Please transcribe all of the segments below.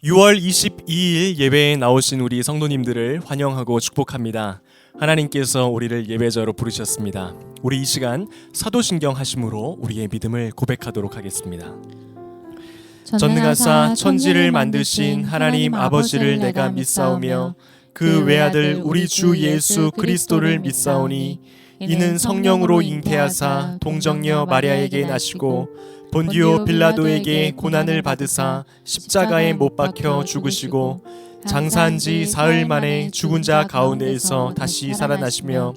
6월 22일 예배에 나오신 우리 성도님들을 환영하고 축복합니다. 하나님께서 우리를 예배자로 부르셨습니다. 우리 이 시간 사도신경 하심으로 우리의 믿음을 고백하도록 하겠습니다. 전능하사 천지를 만드신 하나님 아버지를 내가 믿사오며 그 외아들 우리 주 예수 그리스도를 믿사오니 이는 성령으로 잉태하사 동정녀 마리아에게 나시고 본디오 빌라도에게 고난을 받으사 십자가에 못 박혀 죽으시고 장사한 지 사흘 만에 죽은 자 가운데에서 다시 살아나시며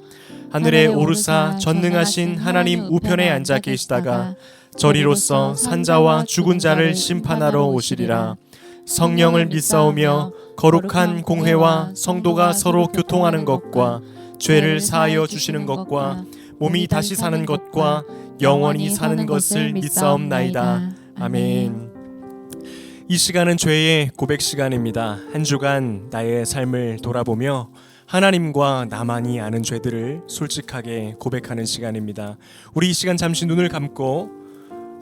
하늘에 오르사 전능하신 하나님 우편에 앉아 계시다가 저리로서 산자와 죽은 자를 심판하러 오시리라. 성령을 믿사오며 거룩한 공회와 성도가 서로 교통하는 것과 죄를 사하여 주시는 것과 몸이 다시 사는 것과 영원히 사는 것을 믿사옵나이다. 아멘. 이 시간은 죄의 고백 시간입니다. 한 주간 나의 삶을 돌아보며 하나님과 나만이 아는 죄들을 솔직하게 고백하는 시간입니다. 우리 이 시간 잠시 눈을 감고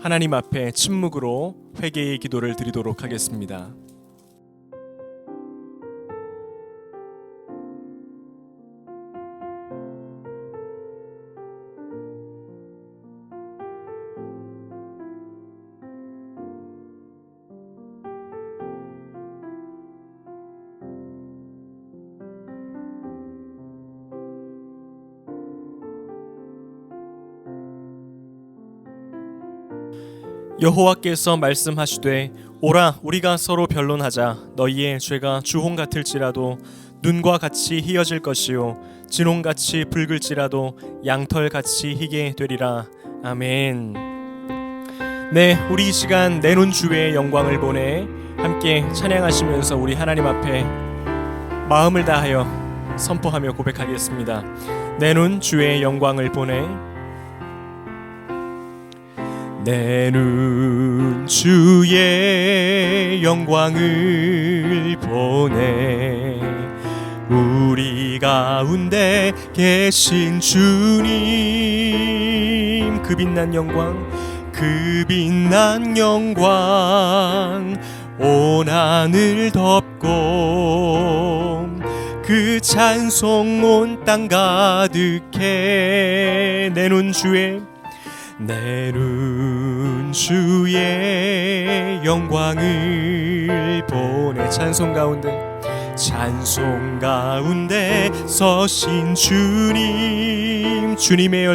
하나님 앞에 침묵으로 회개의 기도를 드리도록 하겠습니다. 여호와께서 말씀하시되 오라 우리가 서로 변론하자. 너희의 죄가 주홍 같을지라도 눈과 같이 희어질 것이요 진홍같이 붉을지라도 양털같이 희게 되리라. 아멘. 네, 우리 이 시간 내 눈 주의 영광을 보내 함께 찬양하시면서 우리 하나님 앞에 마음을 다하여 선포하며 고백하겠습니다. 내 눈 주의 영광을 보내 내 눈 주의 영광을 보내 우리 가운데 계신 주님 그 빛난 영광 그 빛난 영광 온 하늘 덮고 그 찬송 온 땅 가득해 내 눈 주의 내 눈 주의 영광을 보내 찬송 가운데 서신 주님 주님의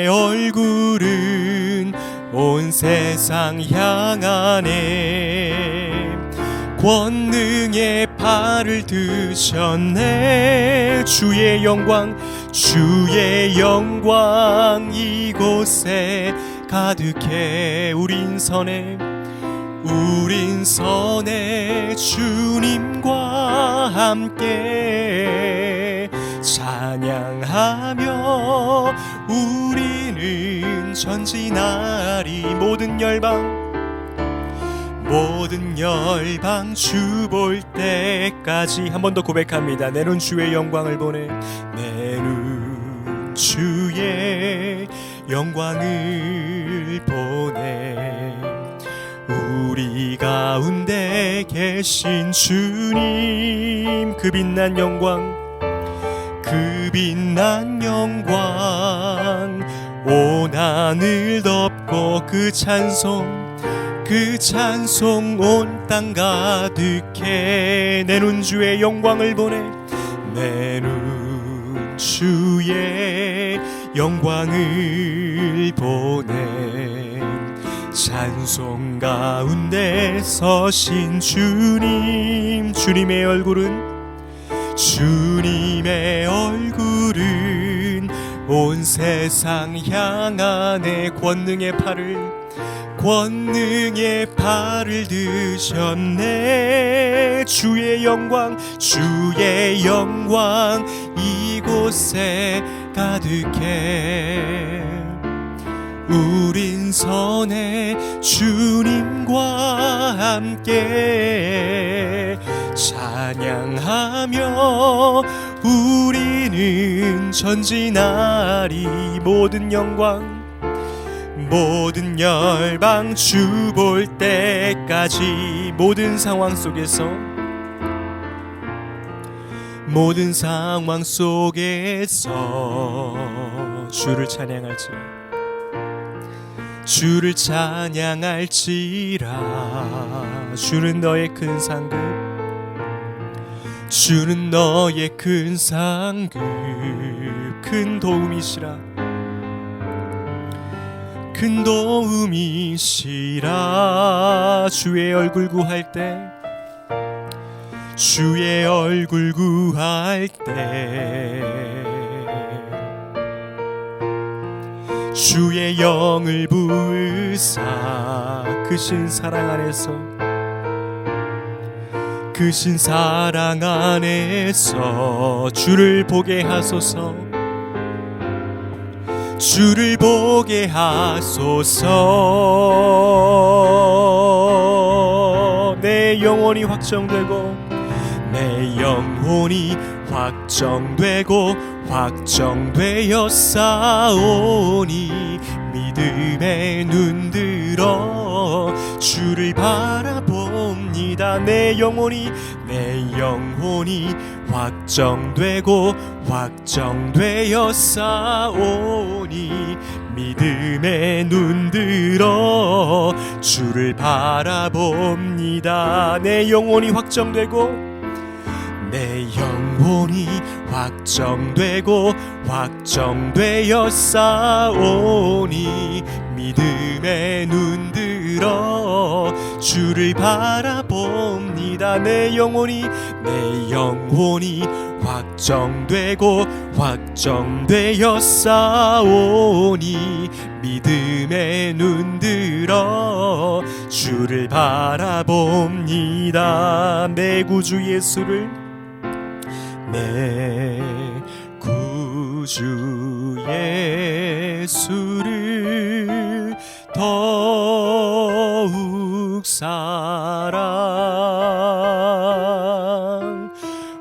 얼굴은 온 세상 향하네 권능의 팔을 드셨네 주의 영광 이곳에 가득해 우린 선에 주님과 함께 찬양하며 우리는 전지나리 모든 열방 주 볼 때까지 한 번 더 고백합니다. 내 눈 주의 영광을 보내 내 눈 주의 영광을 보내 우리 가운데 계신 주님 그 빛난 영광 온 하늘 덮고 그 찬송 온 땅 가득해 내 눈 주의 영광을 보내 내 눈 주의 영광을 보내 찬송 가운데 서신 주님의 얼굴은 온 세상 향하네 권능의 팔을 드셨네 주의 영광 이곳에 가득해 우린 선에 주님과 함께 찬양하며 우리는 전지나리 모든 모든 열방 주 볼 때까지 모든 상황 속에서 주를 찬양할지라 주는 너의 큰 상급 큰 도움이시라 주의 얼굴 구할 때 주의 영을 부으사 크신 사랑 안에서 주를 보게 하소서 내 영혼이 확정되어 싸우니 믿음에 눈들어 주를 바라봅니다. 내 영혼이 확정되어 싸우니 믿음에 눈들어 주를 바라봅니다. 내 영혼이 확정되어 싸우니 믿음에 눈들어 주를 바라봅니다. 내 영혼이 확정되어 싸우니 믿음에 눈들어 주를 바라봅니다. 내 구주 예수를 더욱 사랑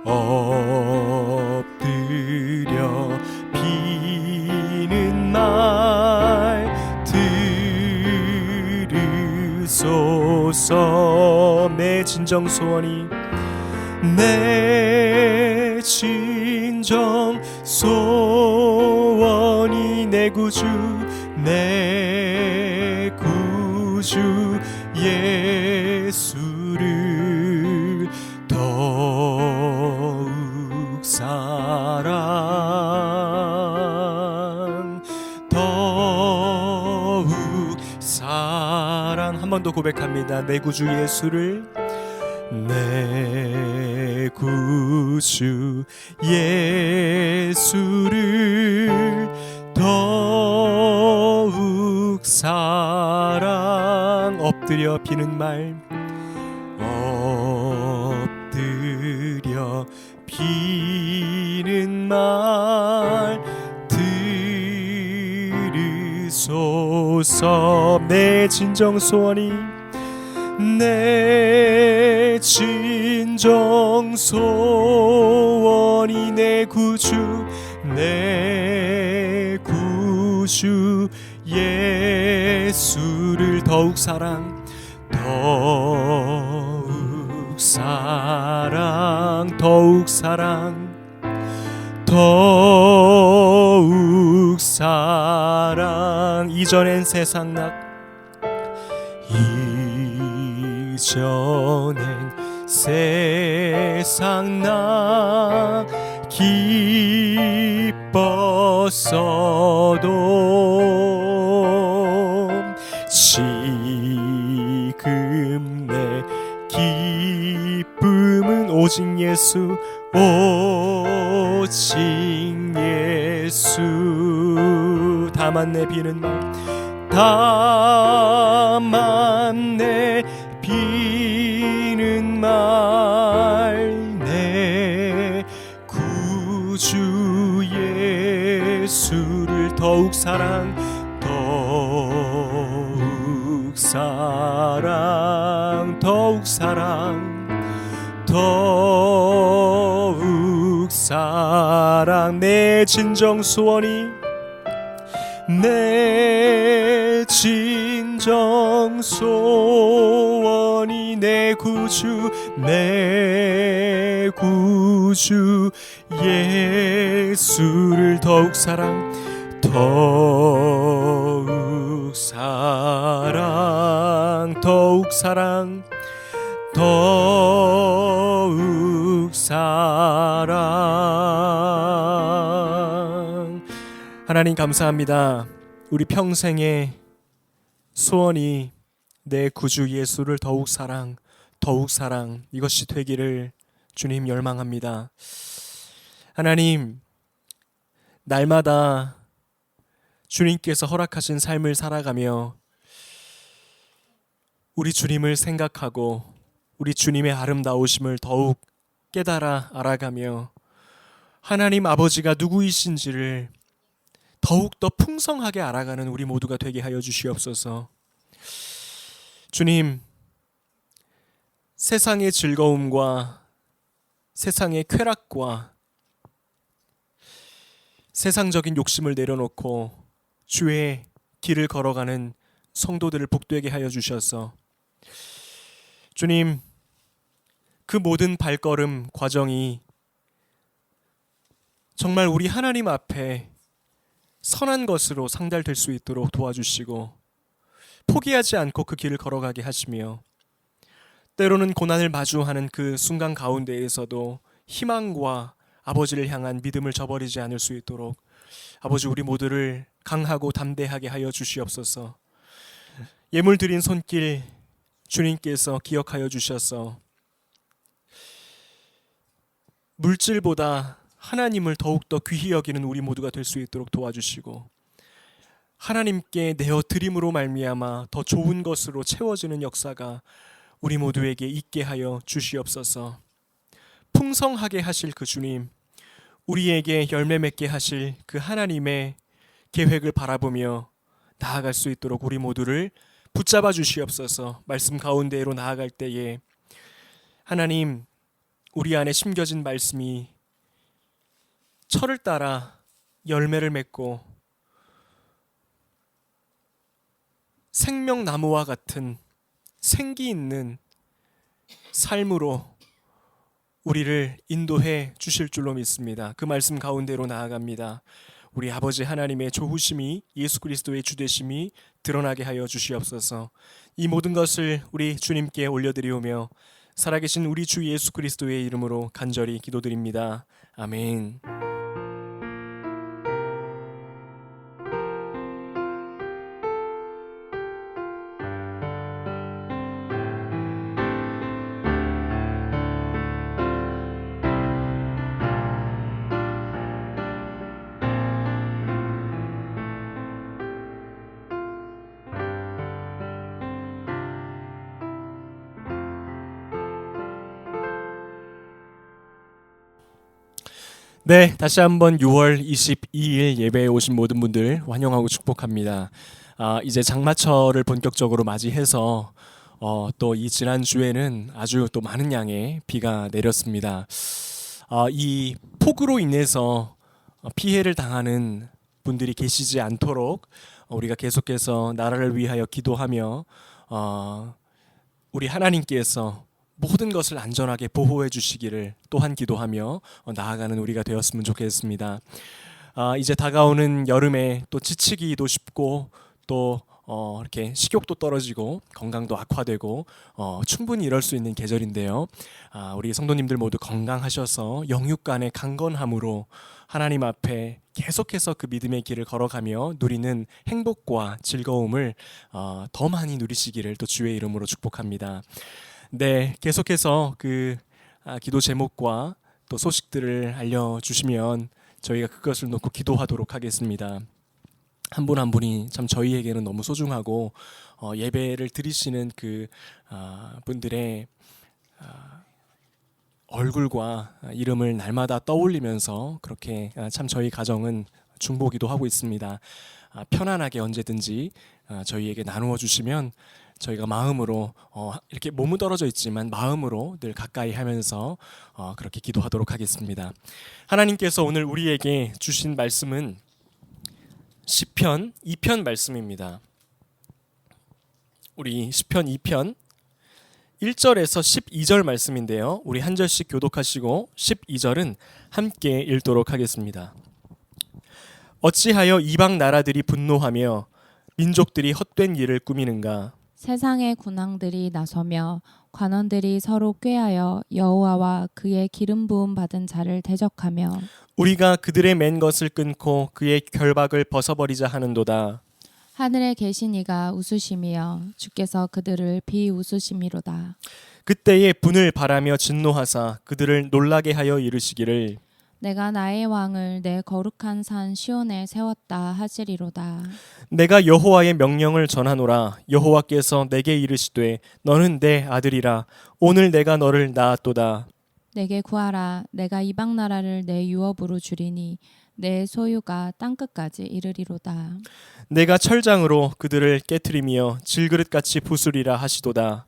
엎드려 비는 말 들으소서. 내 진정 소원이 내 구주 예수를 더욱 사랑 한 번 더 고백합니다. 내 구주 예수를 더욱 사랑 엎드려 비는 말 들으소서. 내 진정 소원이 내 구주 예수를 더욱 사랑 이전엔 세상 나 기뻤어도 지금 내 기쁨은 오직 예수 다만 내 비는 말 내 구주 예수를 더욱 사랑 내 진정 소원이 내 진정 소원이 내 구주 예수를 더욱 사랑 하나님 감사합니다. 우리 평생의 소원이 내 구주 예수를 더욱 사랑 이것이 되기를 주님 열망합니다. 하나님, 날마다 주님께서 허락하신 삶을 살아가며 우리 주님을 생각하고 우리 주님의 아름다우심을 더욱 깨달아 알아가며 하나님 아버지가 누구이신지를 더욱더 풍성하게 알아가는 우리 모두가 되게 하여 주시옵소서. 주님, 세상의 즐거움과 세상의 쾌락과 세상적인 욕심을 내려놓고 주의 길을 걸어가는 성도들을 복되게 하여 주셔서 주님, 그 모든 발걸음 과정이 정말 우리 하나님 앞에 선한 것으로 상달될 수 있도록 도와주시고 포기하지 않고 그 길을 걸어가게 하시며 때로는 고난을 마주하는 그 순간 가운데에서도 희망과 아버지를 향한 믿음을 저버리지 않을 수 있도록 아버지 우리 모두를 강하고 담대하게 하여 주시옵소서. 예물 드린 손길 주님께서 기억하여 주셔서 물질보다 하나님을 더욱더 귀히 여기는 우리 모두가 될 수 있도록 도와주시고 하나님께 내어 드림으로 말미암아 더 좋은 것으로 채워지는 역사가 우리 모두에게 있게 하여 주시옵소서. 풍성하게 하실 그 주님, 우리에게 열매 맺게 하실 그 하나님의 계획을 바라보며 나아갈 수 있도록 우리 모두를 붙잡아 주시옵소서. 말씀 가운데로 나아갈 때에 하나님, 우리 안에 심겨진 말씀이 철을 따라 열매를 맺고 생명나무와 같은 생기 있는 삶으로 우리를 인도해 주실 줄로 믿습니다. 그 말씀 가운데로 나아갑니다. 우리 아버지 하나님의 조후심이 예수 그리스도의 주되심이 드러나게 하여 주시옵소서. 이 모든 것을 우리 주님께 올려드리오며 살아계신 우리 주 예수 그리스도의 이름으로 간절히 기도드립니다. 아멘. 네, 다시 한번 6월 22일 예배에 오신 모든 분들 환영하고 축복합니다. 이제 장마철을 본격적으로 맞이해서 또 이 지난주에는 아주 또 많은 양의 비가 내렸습니다. 이 폭우로 인해서 피해를 당하는 분들이 계시지 않도록 우리가 계속해서 나라를 위하여 기도하며 우리 하나님께서 모든 것을 안전하게 보호해 주시기를 또한 기도하며 나아가는 우리가 되었으면 좋겠습니다. 이제 다가오는 여름에 또 지치기도 쉽고 또 이렇게 식욕도 떨어지고 건강도 악화되고 충분히 이럴 수 있는 계절인데요. 우리 성도님들 모두 건강하셔서 영육 간의 강건함으로 하나님 앞에 계속해서 그 믿음의 길을 걸어가며 누리는 행복과 즐거움을 더 많이 누리시기를 또 주의 이름으로 축복합니다. 네, 계속해서 그 기도 제목과 또 소식들을 알려주시면 저희가 그것을 놓고 기도하도록 하겠습니다. 한 분 한 분이 참 저희에게는 너무 소중하고 예배를 드리시는 그 분들의 얼굴과 이름을 날마다 떠올리면서 그렇게 참 저희 가정은 중보기도 하고 있습니다. 편안하게 언제든지 저희에게 나누어 주시면 저희가 마음으로 이렇게 몸은 떨어져 있지만 마음으로 늘 가까이 하면서 그렇게 기도하도록 하겠습니다. 하나님께서 오늘 우리에게 주신 말씀은 시편 2편 말씀입니다. 우리 시편 2편 1절에서 12절 말씀인데요. 우리 한 절씩 교독하시고 12절은 함께 읽도록 하겠습니다. 어찌하여 이방 나라들이 분노하며 민족들이 헛된 일을 꾸미는가? 세상의 군왕들이 나서며 관원들이 서로 꾀하여 여호와와 그의 기름 부음 받은 자를 대적하며 우리가 그들의 맨 것을 끊고 그의 결박을 벗어버리자 하는도다. 하늘에 계신 이가 웃으심이여 주께서 그들을 비웃으심이로다. 그때에 분을 바라며 진노하사 그들을 놀라게 하여 이르시기를 내가 나의 왕을 내 거룩한 산 시온에 세웠다 하시리로다. 내가 여호와의 명령을 전하노라. 여호와께서 내게 이르시되 너는 내 아들이라. 오늘 내가 너를 낳았도다. 내게 구하라. 내가 이방 나라를 내 유업으로 주리니 내 소유가 땅끝까지 이르리로다. 내가 철장으로 그들을 깨트리며 질그릇같이 부수리라 하시도다.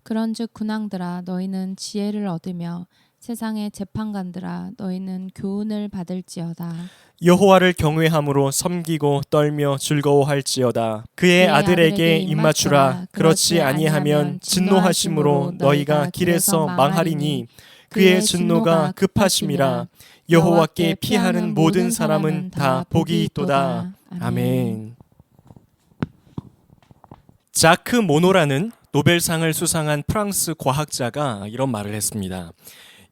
그런즉 군왕들아 너희는 지혜를 얻으며 세상의 재판관들아 너희는 교훈을 받을지어다. 여호와를 경외함으로 섬기고 떨며 즐거워할지어다. 그의 아들에게 입맞추라. 그렇지 아니하면 진노하심으로 너희가 길에서 망하리니 그의 진노가 급하심이라. 여호와께 피하는 모든 사람은 다 복이 있도다. 아멘. 자크 모노라는 노벨상을 수상한 프랑스 과학자가 이런 말을 했습니다.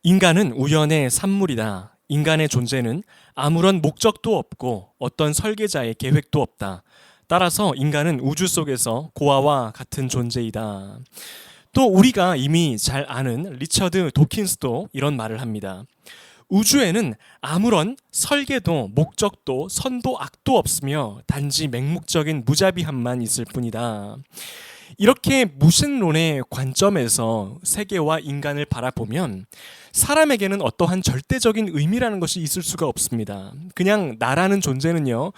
인간은 우연의 산물이다. 인간의 존재는 아무런 목적도 없고 어떤 설계자의 계획도 없다. 따라서 인간은 우주 속에서 고아와 같은 존재이다. 또 우리가 이미 잘 아는 리처드 도킨스도 이런 말을 합니다. 우주에는 아무런 설계도 목적도 선도 악도 없으며 단지 맹목적인 무자비함만 있을 뿐이다. 이렇게 무신론의 관점에서 세계와 인간을 바라보면 사람에게는 어떠한 절대적인 의미라는 것이 있을 수가 없습니다. 그냥 나라는 존재는요,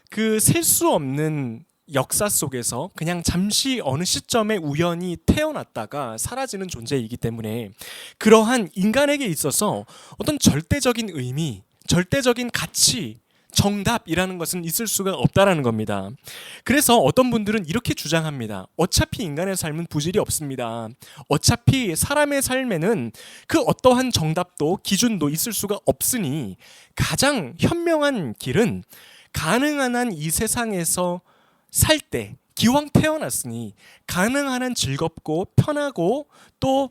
그 셀 수 없는 역사 속에서 그냥 잠시 어느 시점에 우연히 태어났다가 사라지는 존재이기 때문에 그러한 인간에게 있어서 어떤 절대적인 의미, 절대적인 가치, 정답이라는 것은 있을 수가 없다라는 겁니다. 그래서 어떤 분들은 이렇게 주장합니다. 어차피 인간의 삶은 부질이 없습니다. 어차피 사람의 삶에는 그 어떠한 정답도 기준도 있을 수가 없으니 가장 현명한 길은 가능한 한 이 세상에서 살 때 기왕 태어났으니 가능한 한 즐겁고 편하고 또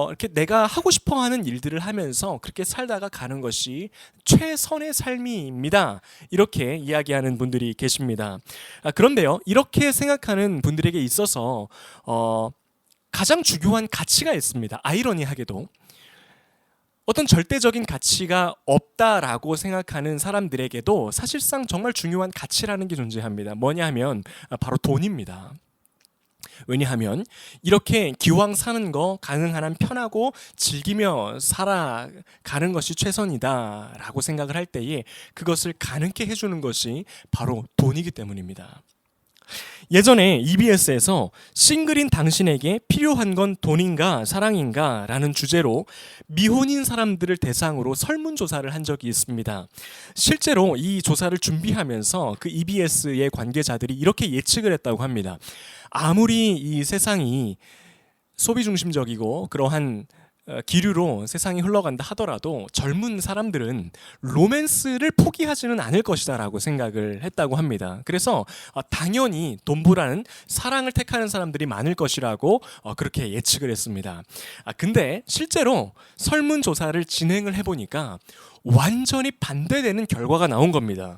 이렇게 내가 하고 싶어 하는 일들을 하면서 그렇게 살다가 가는 것이 최선의 삶입니다. 이렇게 이야기하는 분들이 계십니다. 그런데요, 이렇게 생각하는 분들에게 있어서 가장 중요한 가치가 있습니다. 아이러니하게도 어떤 절대적인 가치가 없다라고 생각하는 사람들에게도 사실상 정말 중요한 가치라는 게 존재합니다. 뭐냐 하면 바로 돈입니다. 왜냐하면 이렇게 기왕 사는 거 가능한 한 편하고 즐기며 살아가는 것이 최선이다라고 생각을 할 때에 그것을 가능케 해주는 것이 바로 돈이기 때문입니다. 예전에 EBS에서 싱글인 당신에게 필요한 건 돈인가 사랑인가 라는 주제로 미혼인 사람들을 대상으로 설문조사를 한 적이 있습니다. 실제로 이 조사를 준비하면서 그 EBS의 관계자들이 이렇게 예측을 했다고 합니다. 아무리 이 세상이 소비 중심적이고 그러한 기류로 세상이 흘러간다 하더라도 젊은 사람들은 로맨스를 포기하지는 않을 것이다 라고 생각을 했다고 합니다. 그래서 당연히 돈보다는 사랑을 택하는 사람들이 많을 것이라고 그렇게 예측을 했습니다. 근데 실제로 설문조사를 진행을 해보니까 완전히 반대되는 결과가 나온 겁니다.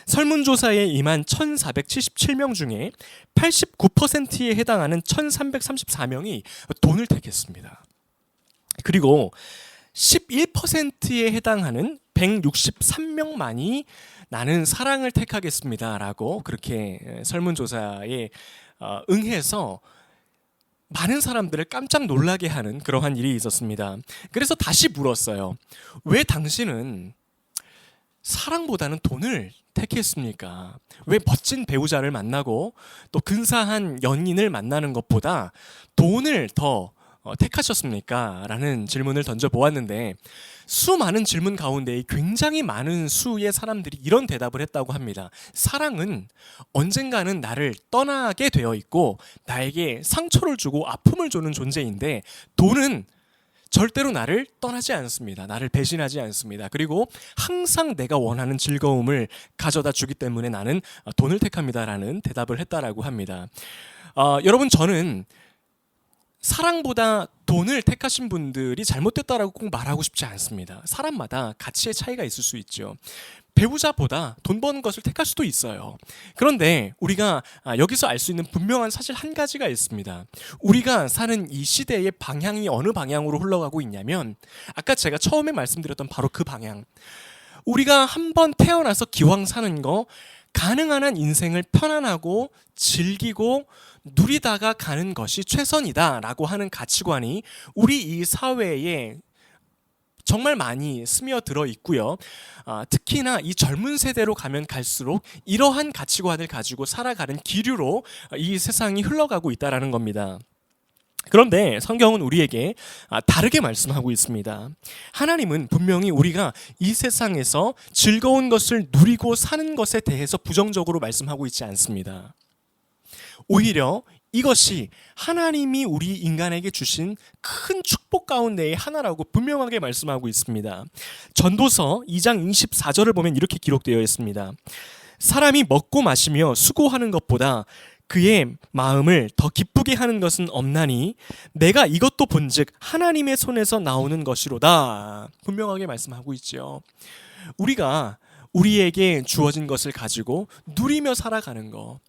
설문조사에 임한 1,477명 중에 89%에 해당하는 1,334명이 돈을 택했습니다. 그리고 11%에 해당하는 163명만이 나는 사랑을 택하겠습니다라고 그렇게 설문조사에 응해서 많은 사람들을 깜짝 놀라게 하는 그러한 일이 있었습니다. 그래서 다시 물었어요. 왜 당신은 사랑보다는 돈을 택했습니까? 왜 멋진 배우자를 만나고 또 근사한 연인을 만나는 것보다 돈을 더 택하셨습니까? 라는 질문을 던져보았는데 수많은 질문 가운데 굉장히 많은 수의 사람들이 이런 대답을 했다고 합니다. 사랑은 언젠가는 나를 떠나게 되어 있고 나에게 상처를 주고 아픔을 주는 존재인데 돈은 절대로 나를 떠나지 않습니다. 나를 배신하지 않습니다. 그리고 항상 내가 원하는 즐거움을 가져다 주기 때문에 나는 돈을 택합니다라는 대답을 했다라고 합니다. 여러분, 저는 사랑보다 돈을 택하신 분들이 잘못됐다라고 꼭 말하고 싶지 않습니다. 사람마다 가치의 차이가 있을 수 있죠. 배우자보다 돈 버는 것을 택할 수도 있어요. 그런데 우리가 여기서 알 수 있는 분명한 사실 한 가지가 있습니다. 우리가 사는 이 시대의 방향이 어느 방향으로 흘러가고 있냐면 아까 제가 처음에 말씀드렸던 바로 그 방향. 우리가 한번 태어나서 기왕 사는 거 가능한 한 인생을 편안하고 즐기고 누리다가 가는 것이 최선이다라고 하는 가치관이 우리 이 사회에 정말 많이 스며들어 있고요. 특히나 이 젊은 세대로 가면 갈수록 이러한 가치관을 가지고 살아가는 기류로 이 세상이 흘러가고 있다는 겁니다. 그런데 성경은 우리에게 다르게 말씀하고 있습니다. 하나님은 분명히 우리가 이 세상에서 즐거운 것을 누리고 사는 것에 대해서 부정적으로 말씀하고 있지 않습니다. 오히려 이것이 하나님이 우리 인간에게 주신 큰 축복 가운데의 하나라고 분명하게 말씀하고 있습니다. 전도서 2장 24절을 보면 이렇게 기록되어 있습니다. 사람이 먹고 마시며 수고하는 것보다 그의 마음을 더 기쁘게 하는 것은 없나니 내가 이것도 본즉 하나님의 손에서 나오는 것이로다. 분명하게 말씀하고 있죠. 우리가 우리에게 주어진 것을 가지고 누리며 살아가는 것,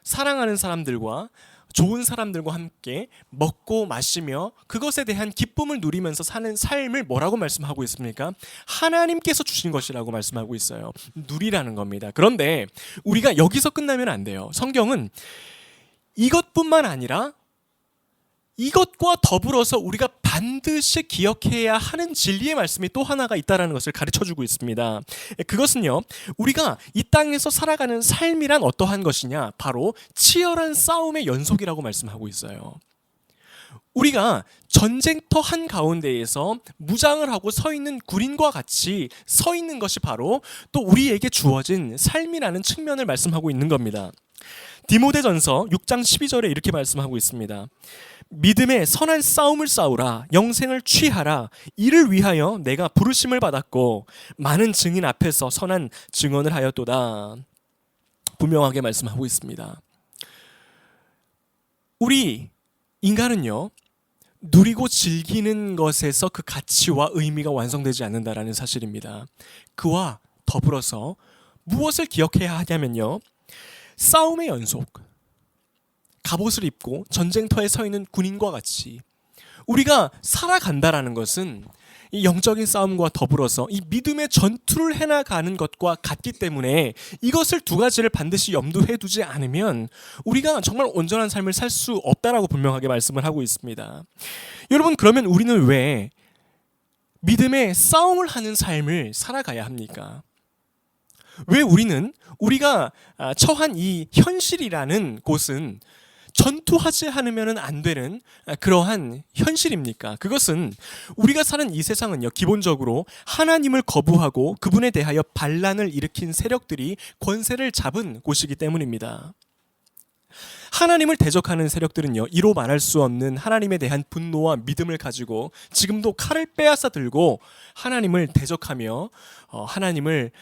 사랑하는 사람들과 좋은 사람들과 함께 먹고 마시며 그것에 대한 기쁨을 누리면서 사는 삶을 뭐라고 말씀하고 있습니까? 하나님께서 주신 것이라고 말씀하고 있어요. 누리라는 겁니다. 그런데 우리가 여기서 끝나면 안 돼요. 성경은 이것뿐만 아니라 이것과 더불어서 우리가 반드시 기억해야 하는 진리의 말씀이 또 하나가 있다는 것을 가르쳐주고 있습니다. 그것은요, 우리가 이 땅에서 살아가는 삶이란 어떠한 것이냐? 바로 치열한 싸움의 연속이라고 말씀하고 있어요. 우리가 전쟁터 한가운데에서 무장을 하고 서 있는 군인과 같이 서 있는 것이 바로 또 우리에게 주어진 삶이라는 측면을 말씀하고 있는 겁니다. 디모데전서 6장 12절에 이렇게 말씀하고 있습니다. 믿음의 선한 싸움을 싸우라. 영생을 취하라. 이를 위하여 내가 부르심을 받았고 많은 증인 앞에서 선한 증언을 하였도다. 분명하게 말씀하고 있습니다. 우리 인간은요, 누리고 즐기는 것에서 그 가치와 의미가 완성되지 않는다라는 사실입니다. 그와 더불어서 무엇을 기억해야 하냐면요, 싸움의 연속, 갑옷을 입고 전쟁터에 서 있는 군인과 같이 우리가 살아간다라는 것은 이 영적인 싸움과 더불어서 이 믿음의 전투를 해나가는 것과 같기 때문에 이것을 두 가지를 반드시 염두에 두지 않으면 우리가 정말 온전한 삶을 살 수 없다라고 분명하게 말씀을 하고 있습니다. 여러분, 그러면 우리는 왜 믿음의 싸움을 하는 삶을 살아가야 합니까? 왜 우리가 처한 이 현실이라는 곳은 전투하지 않으면 안 되는 그러한 현실입니까? 그것은 우리가 사는 이 세상은요, 기본적으로 하나님을 거부하고 그분에 대하여 반란을 일으킨 세력들이 권세를 잡은 곳이기 때문입니다. 하나님을 대적하는 세력들은요, 이로 말할 수 없는 하나님에 대한 분노와 믿음을 가지고 지금도 칼을 빼앗아 들고 하나님을 대적하며 하나님을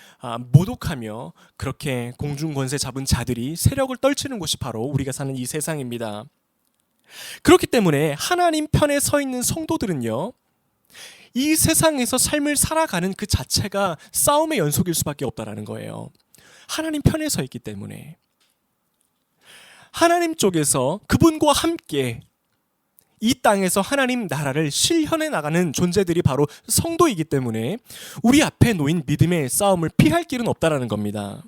모독하며 그렇게 공중권세 잡은 자들이 세력을 떨치는 곳이 바로 우리가 사는 이 세상입니다. 그렇기 때문에 하나님 편에 서 있는 성도들은요, 이 세상에서 삶을 살아가는 그 자체가 싸움의 연속일 수밖에 없다라는 거예요. 하나님 편에 서 있기 때문에. 하나님 쪽에서 그분과 함께 이 땅에서 하나님 나라를 실현해 나가는 존재들이 바로 성도이기 때문에 우리 앞에 놓인 믿음의 싸움을 피할 길은 없다라는 겁니다.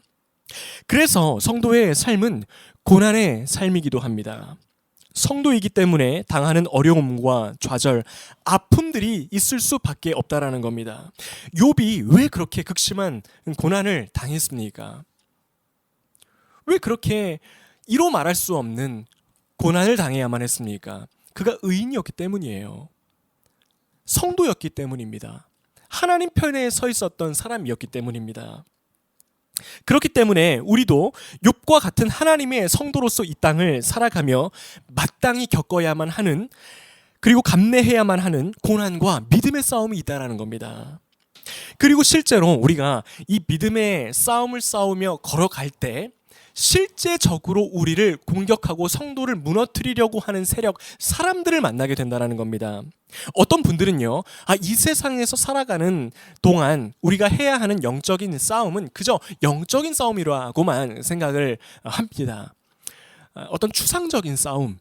그래서 성도의 삶은 고난의 삶이기도 합니다. 성도이기 때문에 당하는 어려움과 좌절, 아픔들이 있을 수밖에 없다라는 겁니다. 욥이 왜 그렇게 극심한 고난을 당했습니까? 왜 그렇게 이로 말할 수 없는 고난을 당해야만 했습니까? 그가 의인이었기 때문이에요. 성도였기 때문입니다. 하나님 편에 서 있었던 사람이었기 때문입니다. 그렇기 때문에 우리도 욥과 같은 하나님의 성도로서 이 땅을 살아가며 마땅히 겪어야만 하는, 그리고 감내해야만 하는 고난과 믿음의 싸움이 있다라는 겁니다. 그리고 실제로 우리가 이 믿음의 싸움을 싸우며 걸어갈 때 실제적으로 우리를 공격하고 성도를 무너뜨리려고 하는 세력, 사람들을 만나게 된다는 겁니다. 어떤 분들은요, 이 세상에서 살아가는 동안 우리가 해야 하는 영적인 싸움은 그저 영적인 싸움이라고만 생각을 합니다. 어떤 추상적인 싸움,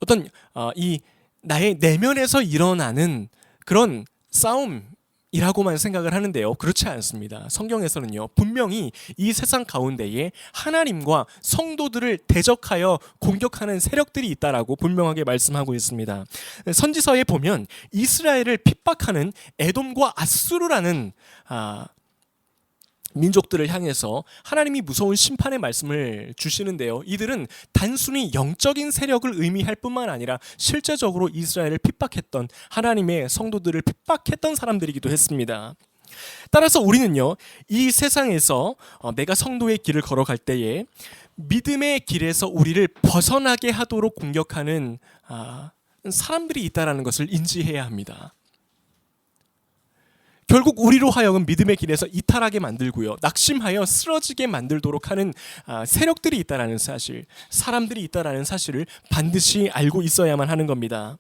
어떤 이 나의 내면에서 일어나는 그런 싸움이라고만 생각을 하는데요, 그렇지 않습니다. 성경에서는요, 분명히 이 세상 가운데에 하나님과 성도들을 대적하여 공격하는 세력들이 있다라고 분명하게 말씀하고 있습니다. 선지서에 보면 이스라엘을 핍박하는 에돔과 아수르라는 민족들을 향해서 하나님이 무서운 심판의 말씀을 주시는데요, 이들은 단순히 영적인 세력을 의미할 뿐만 아니라 실제적으로 이스라엘을 핍박했던, 하나님의 성도들을 핍박했던 사람들이기도 했습니다. 따라서 우리는요, 이 세상에서 내가 성도의 길을 걸어갈 때에 믿음의 길에서 우리를 벗어나게 하도록 공격하는 사람들이 있다는 것을 인지해야 합니다. 결국 우리로 하여금 믿음의 길에서 이탈하게 만들고요, 낙심하여 쓰러지게 만들도록 하는 세력들이 있다라는 사실, 사람들이 있다라는 사실을 반드시 알고 있어야만 하는 겁니다.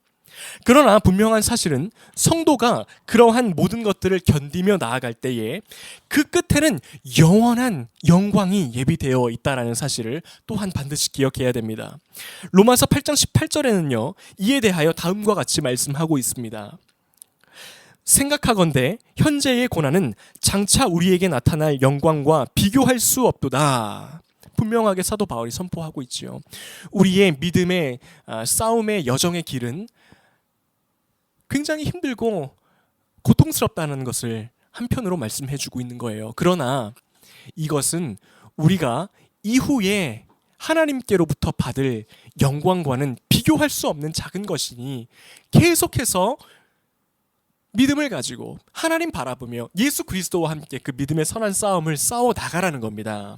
그러나 분명한 사실은 성도가 그러한 모든 것들을 견디며 나아갈 때에 그 끝에는 영원한 영광이 예비되어 있다라는 사실을 또한 반드시 기억해야 됩니다. 로마서 8장 18절에는요, 이에 대하여 다음과 같이 말씀하고 있습니다. 생각하건대 현재의 고난은 장차 우리에게 나타날 영광과 비교할 수 없도다. 분명하게 사도 바울이 선포하고 있지요. 우리의 믿음의 싸움의 여정의 길은 굉장히 힘들고 고통스럽다는 것을 한편으로 말씀해주고 있는 거예요. 그러나 이것은 우리가 이후에 하나님께로부터 받을 영광과는 비교할 수 없는 작은 것이니 계속해서 믿음을 가지고 하나님 바라보며 예수 그리스도와 함께 그 믿음의 선한 싸움을 싸워 나가라는 겁니다.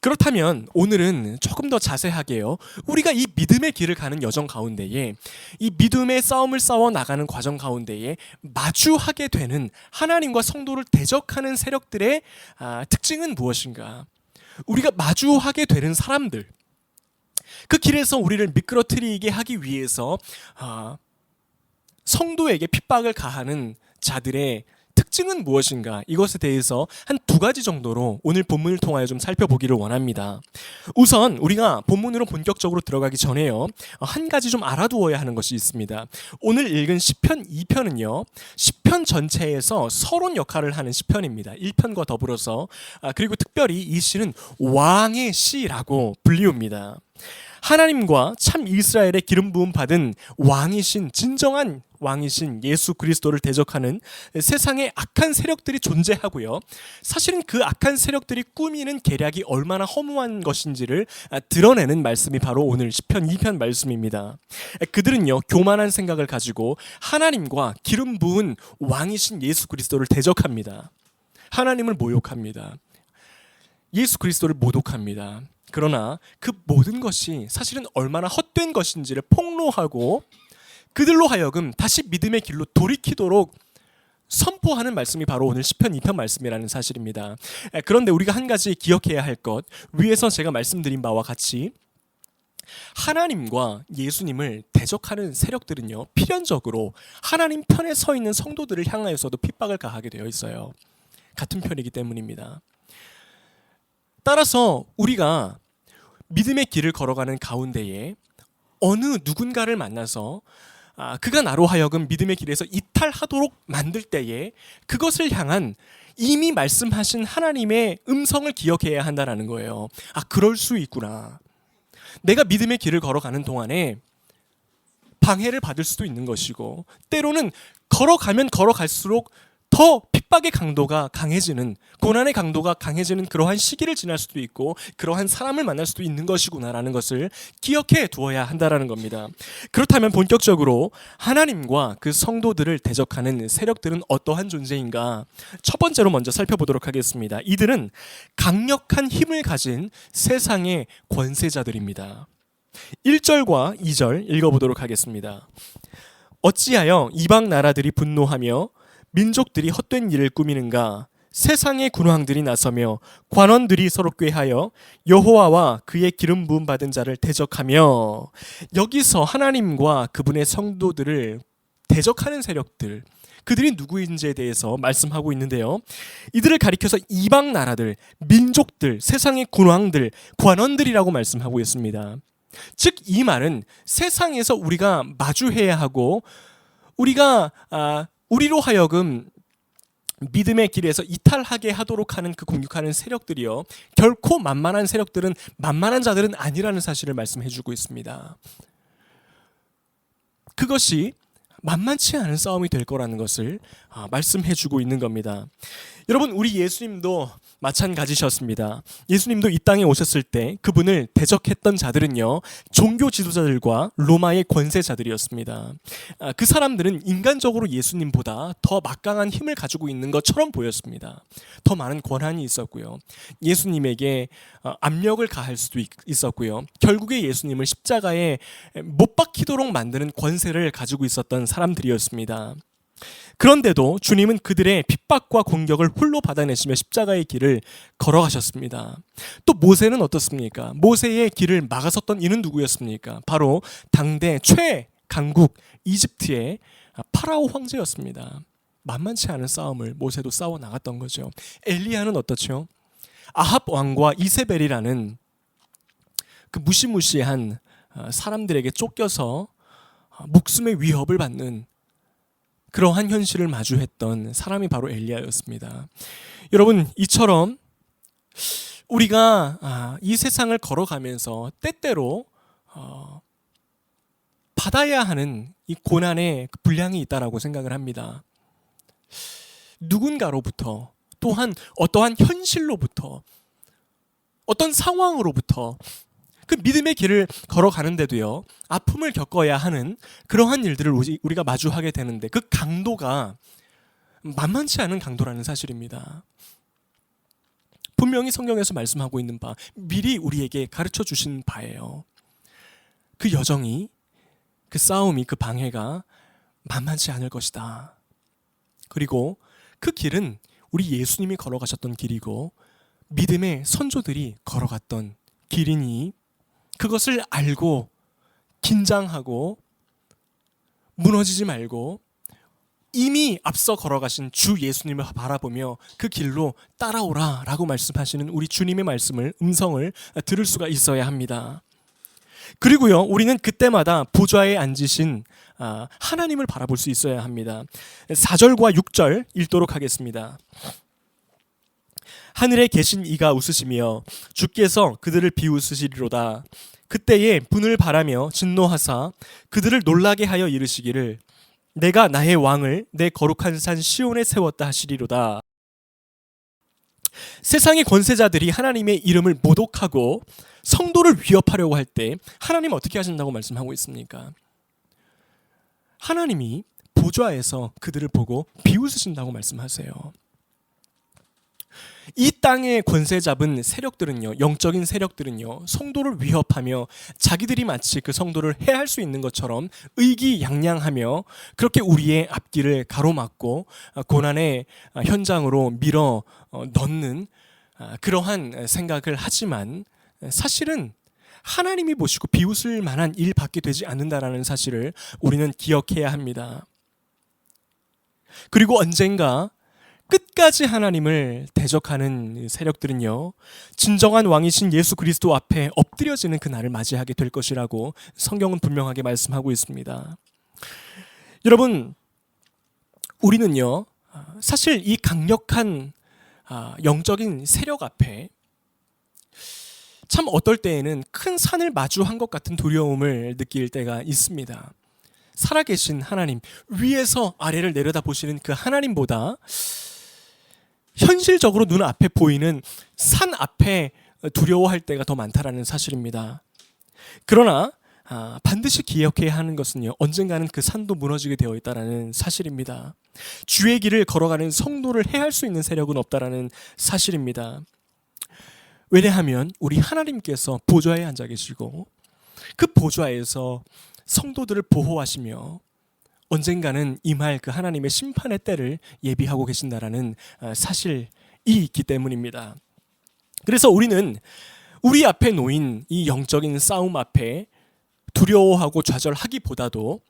그렇다면 오늘은 조금 더 자세하게요, 우리가 이 믿음의 길을 가는 여정 가운데에, 이 믿음의 싸움을 싸워 나가는 과정 가운데에 마주하게 되는 하나님과 성도를 대적하는 세력들의 특징은 무엇인가? 우리가 마주하게 되는 사람들, 그 길에서 우리를 미끄러뜨리게 하기 위해서 성도에게 핍박을 가하는 자들의 특징은 무엇인가? 이것에 대해서 한 두 가지 정도로 오늘 본문을 통하여 좀 살펴보기를 원합니다. 우선 우리가 본문으로 본격적으로 들어가기 전에요, 한 가지 좀 알아두어야 하는 것이 있습니다. 오늘 읽은 시편 2편은요, 시편 전체에서 서론 역할을 하는 시편입니다. 1편과 더불어서. 그리고 특별히 이 시는 왕의 시라고 불리웁니다. 하나님과 참 이스라엘의 기름 부음 받은 왕이신, 진정한 왕이신 예수 그리스도를 대적하는 세상의 악한 세력들이 존재하고요, 사실은 그 악한 세력들이 꾸미는 계략이 얼마나 허무한 것인지를 드러내는 말씀이 바로 오늘 시편 2편 말씀입니다. 그들은요, 교만한 생각을 가지고 하나님과 기름 부은 왕이신 예수 그리스도를 대적합니다. 하나님을 모욕합니다. 예수 그리스도를 모독합니다. 그러나 그 모든 것이 사실은 얼마나 헛된 것인지를 폭로하고 그들로 하여금 다시 믿음의 길로 돌이키도록 선포하는 말씀이 바로 오늘 시편 2편 말씀이라는 사실입니다. 그런데 우리가 한 가지 기억해야 할 것, 위에서 제가 말씀드린 바와 같이 하나님과 예수님을 대적하는 세력들은요, 필연적으로 하나님 편에 서 있는 성도들을 향하여서도 핍박을 가하게 되어 있어요. 같은 편이기 때문입니다. 따라서 우리가 믿음의 길을 걸어가는 가운데에 어느 누군가를 만나서 그가 나로 하여금 믿음의 길에서 이탈하도록 만들 때에 그것을 향한 이미 말씀하신 하나님의 음성을 기억해야 한다는 거예요. 그럴 수 있구나. 내가 믿음의 길을 걸어가는 동안에 방해를 받을 수도 있는 것이고, 때로는 걸어가면 걸어갈수록 더 핍박의 강도가 강해지는, 고난의 강도가 강해지는 그러한 시기를 지날 수도 있고 그러한 사람을 만날 수도 있는 것이구나라는 것을 기억해 두어야 한다라는 겁니다. 그렇다면 본격적으로 하나님과 그 성도들을 대적하는 세력들은 어떠한 존재인가? 첫 번째로 먼저 살펴보도록 하겠습니다. 이들은 강력한 힘을 가진 세상의 권세자들입니다. 1절과 2절 읽어보도록 하겠습니다. 어찌하여 이방 나라들이 분노하며 민족들이 헛된 일을 꾸미는가? 세상의 군왕들이 나서며 관원들이 서로 꾀하여 여호와와 그의 기름 부음 받은 자를 대적하며, 여기서 하나님과 그분의 성도들을 대적하는 세력들, 그들이 누구인지에 대해서 말씀하고 있는데요. 이들을 가리켜서 이방 나라들, 민족들, 세상의 군왕들, 관원들이라고 말씀하고 있습니다. 즉 이 말은 세상에서 우리가 마주해야 하고 우리로 하여금 믿음의 길에서 이탈하게 하도록 하는 그 공격하는 세력들이요, 결코 만만한 세력들은, 만만한 자들은 아니라는 사실을 말씀해주고 있습니다. 그것이 만만치 않은 싸움이 될 거라는 것을 말씀해주고 있는 겁니다. 여러분, 우리 예수님도 마찬가지셨습니다. 예수님도 이 땅에 오셨을 때 그분을 대적했던 자들은요, 종교 지도자들과 로마의 권세자들이었습니다. 그 사람들은 인간적으로 예수님보다 더 막강한 힘을 가지고 있는 것처럼 보였습니다. 더 많은 권한이 있었고요, 예수님에게 압력을 가할 수도 있었고요, 결국에 예수님을 십자가에 못 박히도록 만드는 권세를 가지고 있었던 사람들이었습니다. 그런데도 주님은 그들의 핍박과 공격을 홀로 받아내시며 십자가의 길을 걸어가셨습니다. 또 모세는 어떻습니까? 모세의 길을 막아섰던 이는 누구였습니까? 바로 당대 최강국 이집트의 파라오 황제였습니다. 만만치 않은 싸움을 모세도 싸워 나갔던 거죠. 엘리야는 어떻죠? 아합 왕과 이세벨이라는 그 무시무시한 사람들에게 쫓겨서 목숨의 위협을 받는 그러한 현실을 마주했던 사람이 바로 엘리야였습니다. 여러분, 이처럼 우리가 이 세상을 걸어가면서 때때로 받아야 하는 이 고난의 분량이 있다라고 생각을 합니다. 누군가로부터, 또한 어떠한 현실로부터, 어떤 상황으로부터, 그 믿음의 길을 걸어가는데도요, 아픔을 겪어야 하는 그러한 일들을 우리가 마주하게 되는데, 그 강도가 만만치 않은 강도라는 사실입니다. 분명히 성경에서 말씀하고 있는 바, 미리 우리에게 가르쳐 주신 바예요. 그 여정이, 그 싸움이, 그 방해가 만만치 않을 것이다. 그리고 그 길은 우리 예수님이 걸어가셨던 길이고 믿음의 선조들이 걸어갔던 길이니, 그것을 알고 긴장하고 무너지지 말고 이미 앞서 걸어가신 주 예수님을 바라보며 그 길로 따라오라 라고 말씀하시는 우리 주님의 말씀을, 음성을 들을 수가 있어야 합니다. 그리고요, 우리는 그때마다 보좌에 앉으신 하나님을 바라볼 수 있어야 합니다. 4절과 6절 읽도록 하겠습니다. 하늘에 계신 이가 웃으시며 주께서 그들을 비웃으시리로다. 그때에 분을 바라며 진노하사 그들을 놀라게 하여 이르시기를 내가 나의 왕을 내 거룩한 산 시온에 세웠다 하시리로다. 세상의 권세자들이 하나님의 이름을 모독하고 성도를 위협하려고 할 때 하나님 어떻게 하신다고 말씀하고 있습니까? 하나님이 보좌에서 그들을 보고 비웃으신다고 말씀하세요. 이 땅의 권세 잡은 세력들은요, 영적인 세력들은요, 성도를 위협하며 자기들이 마치 그 성도를 해할 수 있는 것처럼 의기양양하며 그렇게 우리의 앞길을 가로막고 고난의 현장으로 밀어 넣는 그러한 생각을 하지만, 사실은 하나님이 보시고 비웃을 만한 일밖에 되지 않는다라는 사실을 우리는 기억해야 합니다. 그리고 언젠가 끝까지 하나님을 대적하는 세력들은요, 진정한 왕이신 예수 그리스도 앞에 엎드려지는 그날을 맞이하게 될 것이라고 성경은 분명하게 말씀하고 있습니다. 여러분, 우리는요, 사실 이 강력한 영적인 세력 앞에 참 어떨 때에는 큰 산을 마주한 것 같은 두려움을 느낄 때가 있습니다. 살아계신 하나님, 위에서 아래를 내려다보시는 그 하나님보다 현실적으로 눈앞에 보이는 산 앞에 두려워할 때가 더 많다라는 사실입니다. 그러나 반드시 기억해야 하는 것은요, 언젠가는 그 산도 무너지게 되어 있다라는 사실입니다. 주의 길을 걸어가는 성도를 해할 수 있는 세력은 없다라는 사실입니다. 왜냐하면 우리 하나님께서 보좌에 앉아 계시고 그 보좌에서 성도들을 보호하시며 언젠가는 임할 그 하나님의 심판의 때를 예비하고 계신다라는 사실이 있기 때문입니다. 그래서 우리는 우리 앞에 놓인 이 영적인 싸움 앞에 두려워하고 좌절하기보다도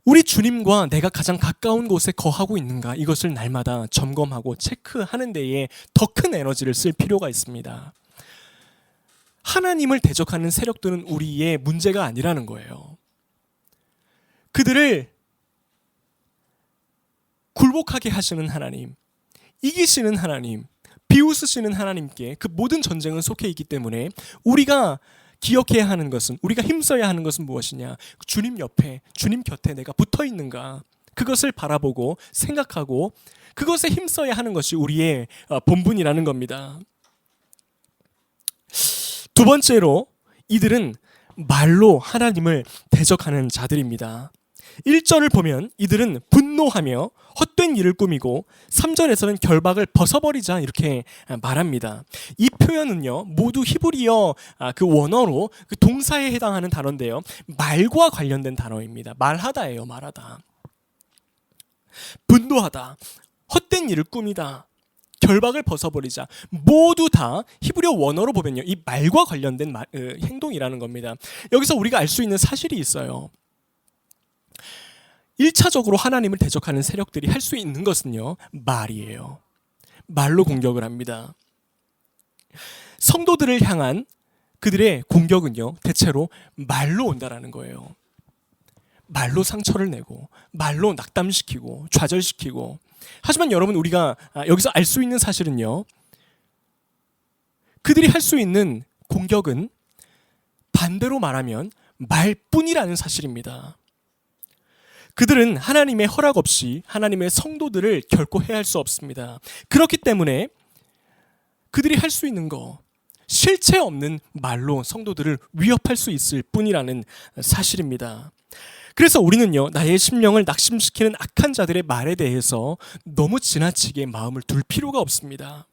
우리 주님과 내가 가장 가까운 곳에 거하고 있는가, 이것을 날마다 점검하고 체크하는 데에 더 큰 에너지를 쓸 필요가 있습니다. 하나님을 대적하는 세력들은 우리의 문제가 아니라는 거예요. 그들을 굴복하게 하시는 하나님, 이기시는 하나님, 비웃으시는 하나님께 그 모든 전쟁은 속해 있기 때문에 우리가 기억해야 하는 것은, 우리가 힘써야 하는 것은 무엇이냐? 주님 옆에, 주님 곁에 내가 붙어 있는가? 그것을 바라보고 생각하고 그것에 힘써야 하는 것이 우리의 본분이라는 겁니다. 두 번째로, 이들은 말로 하나님을 대적하는 자들입니다. 1절을 보면 이들은 분노하며 헛된 일을 꾸미고 3절에서는 결박을 벗어버리자 이렇게 말합니다. 이 표현은요, 모두 히브리어 그 원어로 그 동사에 해당하는 단어인데요, 말과 관련된 단어입니다. 말하다예요. 말하다, 분노하다, 헛된 일을 꾸미다, 결박을 벗어버리자, 모두 다 히브리어 원어로 보면요, 이 말과 관련된 행동이라는 겁니다. 여기서 우리가 알 수 있는 사실이 있어요. 1차적으로 하나님을 대적하는 세력들이 할 수 있는 것은요, 말이에요. 말로 공격을 합니다. 성도들을 향한 그들의 공격은요, 대체로 말로 온다라는 거예요. 말로 상처를 내고, 말로 낙담시키고, 좌절시키고. 하지만 여러분, 우리가 여기서 알 수 있는 사실은요, 그들이 할 수 있는 공격은 반대로 말하면 말뿐이라는 사실입니다. 그들은 하나님의 허락 없이 하나님의 성도들을 결코 해할 수 없습니다. 그렇기 때문에 그들이 할 수 있는 거, 실체 없는 말로 성도들을 위협할 수 있을 뿐이라는 사실입니다. 그래서 우리는요, 나의 심령을 낙심시키는 악한 자들의 말에 대해서 너무 지나치게 마음을 둘 필요가 없습니다.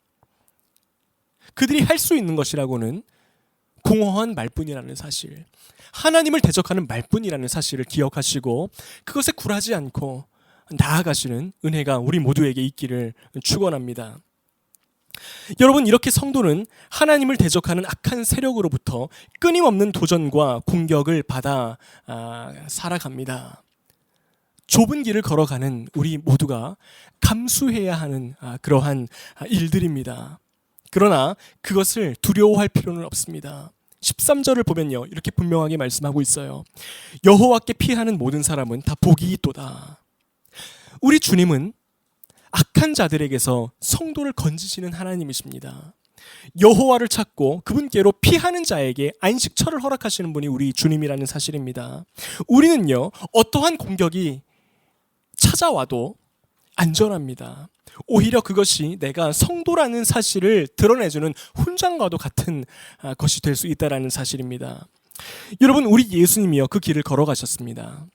그들이 할 수 있는 것이라고는 공허한 말뿐이라는 사실, 하나님을 대적하는 말뿐이라는 사실을 기억하시고 그것에 굴하지 않고 나아가시는 은혜가 우리 모두에게 있기를 축원합니다. 여러분, 이렇게 성도는 하나님을 대적하는 악한 세력으로부터 끊임없는 도전과 공격을 받아 살아갑니다. 좁은 길을 걸어가는 우리 모두가 감수해야 하는 그러한 일들입니다. 그러나 그것을 두려워할 필요는 없습니다. 13절을 보면요, 이렇게 분명하게 말씀하고 있어요. 여호와께 피하는 모든 사람은 다 복이 있도다. 우리 주님은 악한 자들에게서 성도를 건지시는 하나님이십니다. 여호와를 찾고 그분께로 피하는 자에게 안식처를 허락하시는 분이 우리 주님이라는 사실입니다. 우리는요, 어떠한 공격이 찾아와도 안전합니다. 오히려 그것이 내가 성도라는 사실을 드러내주는 훈장과도 같은 것이 될 수 있다는 사실입니다. 여러분, 우리 예수님이요, 그 길을 걸어가셨습니다.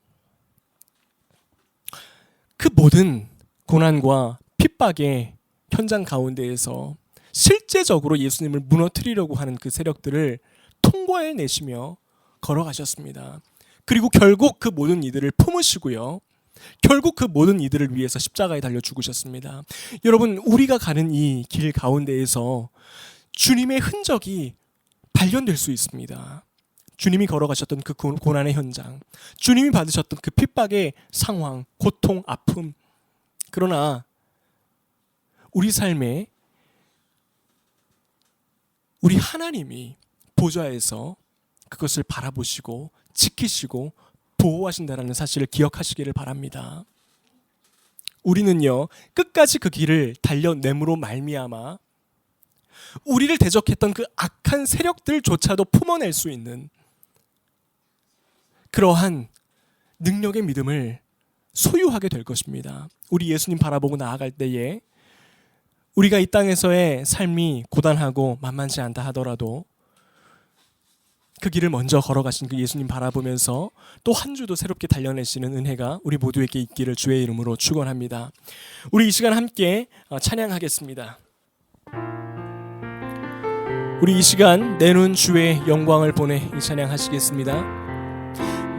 그 모든 고난과 핍박의 현장 가운데에서 실제적으로 예수님을 무너뜨리려고 하는 그 세력들을 통과해내시며 걸어가셨습니다. 그리고 결국 그 모든 이들을 품으시고요, 결국 그 모든 이들을 위해서 십자가에 달려 죽으셨습니다. 여러분, 우리가 가는 이 길 가운데에서 주님의 흔적이 발견될 수 있습니다. 주님이 걸어가셨던 그 고난의 현장, 주님이 받으셨던 그 핍박의 상황, 고통, 아픔. 그러나 우리 삶에 우리 하나님이 보좌에서 그것을 바라보시고 지키시고 보호하신다는 사실을 기억하시기를 바랍니다. 우리는요, 끝까지 그 길을 달려냄으로 말미암아 우리를 대적했던 그 악한 세력들조차도 품어낼 수 있는 그러한 능력의 믿음을 소유하게 될 것입니다. 우리 예수님 바라보고 나아갈 때에 우리가 이 땅에서의 삶이 고단하고 만만치 않다 하더라도 그 길을 먼저 걸어가신 그 예수님 바라보면서 또 한 주도 새롭게 달려내시는 은혜가 우리 모두에게 있기를 주의 이름으로 축원합니다. 우리 이 시간 함께 찬양하겠습니다. 우리 이 시간 내 눈 주의 영광을 보내 이 찬양하시겠습니다.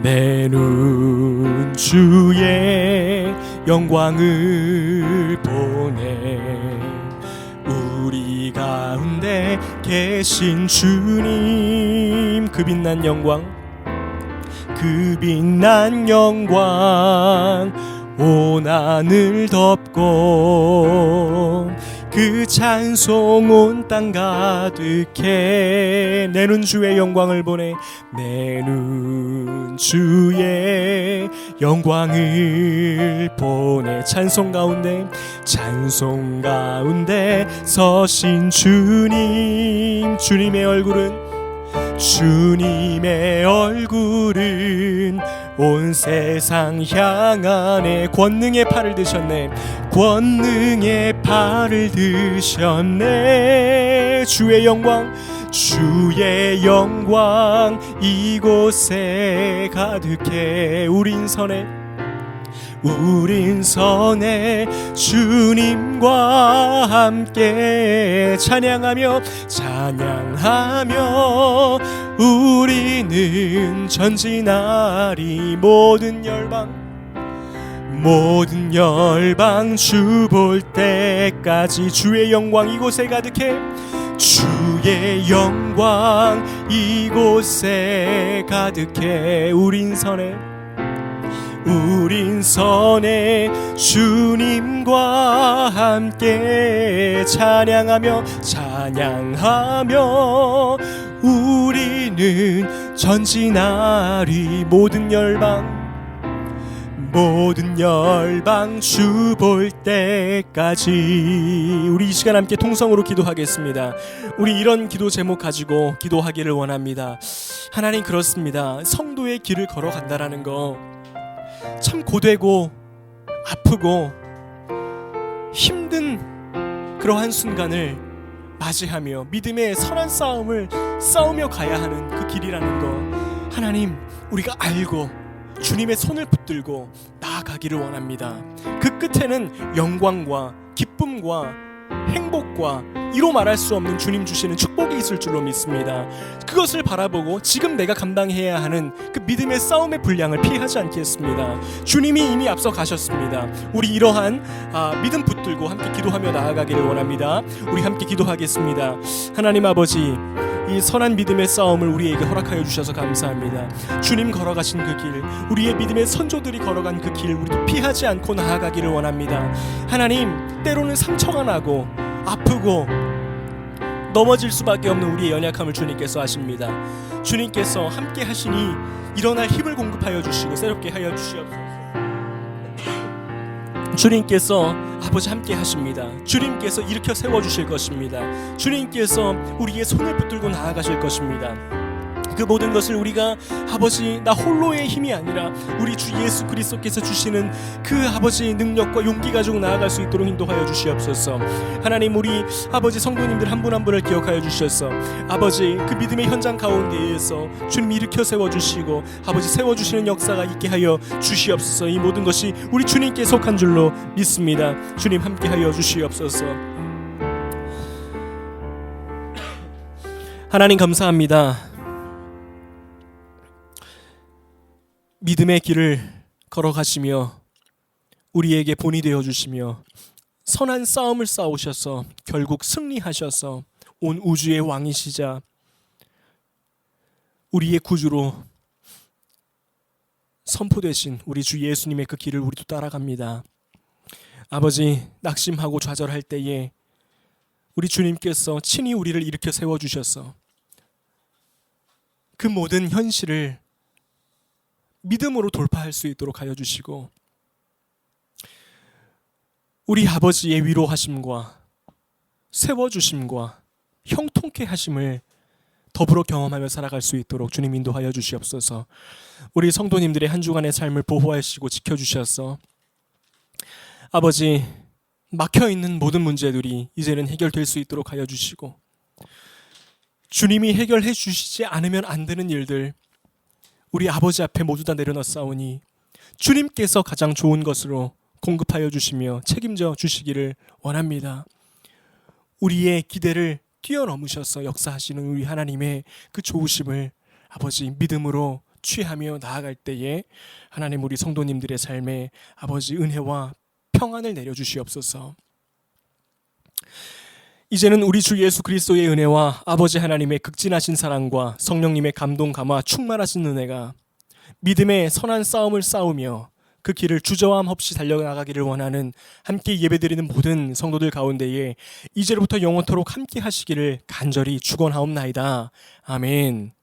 내 눈 주의 영광을 보내 우리 가운데 계신 주님 그 빛난 영광 온 하늘 덮고 그 찬송 온 땅 가득해 내 눈 주의 영광을 보내 내 눈 주의 영광을 보내 찬송 가운데 서신 주님의 얼굴은 온 세상 향하네 권능의 팔을 드셨네 주의 영광 이곳에 가득해 우린 선에 주님과 함께 찬양하며 우리는 전진하리 모든 열방 주 볼 때까지 주의 영광 이곳에 가득해 주의 영광 이곳에 가득해 우린 선에 주님과 함께 찬양하며 우리는 전진하리 모든 열방 주 볼 때까지 우리 이 시간 함께 통성으로 기도하겠습니다. 우리 이런 기도 제목 가지고 기도하기를 원합니다. 하나님 그렇습니다. 성도의 길을 걸어간다라는 거 참 고되고 아프고 힘든 그러한 순간을 맞이하며 믿음의 선한 싸움을 싸우며 가야 하는 그 길이라는 거 하나님 우리가 알고 주님의 손을 붙들고 나아가기를 원합니다. 그 끝에는 영광과 기쁨과 행복과 이로 말할 수 없는 주님 주시는 축복이 있을 줄로 믿습니다. 그것을 바라보고 지금 내가 감당해야 하는 그 믿음의 싸움의 분량을 피하지 않겠습니다. 주님이 이미 앞서 가셨습니다. 우리 이러한 믿음 붙들고 함께 기도하며 나아가기를 원합니다. 우리 함께 기도하겠습니다. 하나님 아버지 이 선한 믿음의 싸움을 우리에게 허락하여 주셔서 감사합니다. 주님 걸어가신 그 길, 우리의 믿음의 선조들이 걸어간 그 길 우리도 피하지 않고 나아가기를 원합니다. 하나님 때로는 상처가 나고 아프고 넘어질 수밖에 없는 우리의 연약함을 주님께서 아십니다. 주님께서 함께 하시니 일어날 힘을 공급하여 주시고 새롭게 하여 주시옵소서. 주님께서 아버지 함께 하십니다. 주님께서 일으켜 세워주실 것입니다. 주님께서 우리의 손을 붙들고 나아가실 것입니다. 그 모든 것을 우리가 아버지 나 홀로의 힘이 아니라 우리 주 예수 그리스도께서 주시는 그 아버지 능력과 용기 가지고 나아갈 수 있도록 인도하여 주시옵소서. 하나님 우리 아버지 성도님들 한 분 한 분을 기억하여 주셔서 아버지 그 믿음의 현장 가운데에서 주님 일으켜 세워주시고 아버지 세워주시는 역사가 있게 하여 주시옵소서. 이 모든 것이 우리 주님께 속한 줄로 믿습니다. 주님 함께하여 주시옵소서. 하나님 감사합니다. 믿음의 길을 걸어가시며 우리에게 본이 되어주시며 선한 싸움을 싸우셔서 결국 승리하셔서 온 우주의 왕이시자 우리의 구주로 선포되신 우리 주 예수님의 그 길을 우리도 따라갑니다. 아버지 낙심하고 좌절할 때에 우리 주님께서 친히 우리를 일으켜 세워주셔서 그 모든 현실을 믿음으로 돌파할 수 있도록 하여 주시고 우리 아버지의 위로하심과 세워주심과 형통케 하심을 더불어 경험하며 살아갈 수 있도록 주님 인도하여 주시옵소서. 우리 성도님들의 한 주간의 삶을 보호하시고 지켜주셔서 아버지 막혀있는 모든 문제들이 이제는 해결될 수 있도록 하여 주시고, 주님이 해결해 주시지 않으면 안 되는 일들 우리 아버지 앞에 모두 다 내려놓사오니 주님께서 가장 좋은 것으로 공급하여 주시며 책임져 주시기를 원합니다. 우리의 기대를 뛰어넘으셔서 역사하시는 우리 하나님의 그 좋으심을 아버지 믿음으로 취하며 나아갈 때에 하나님 우리 성도님들의 삶에 아버지 은혜와 평안을 내려주시옵소서. 이제는 우리 주 예수 그리스도의 은혜와 아버지 하나님의 극진하신 사랑과 성령님의 감동 감화 충만하신 은혜가 믿음의 선한 싸움을 싸우며 그 길을 주저함 없이 달려나가기를 원하는 함께 예배드리는 모든 성도들 가운데에 이제로부터 영원토록 함께 하시기를 간절히 축원하옵나이다. 아멘.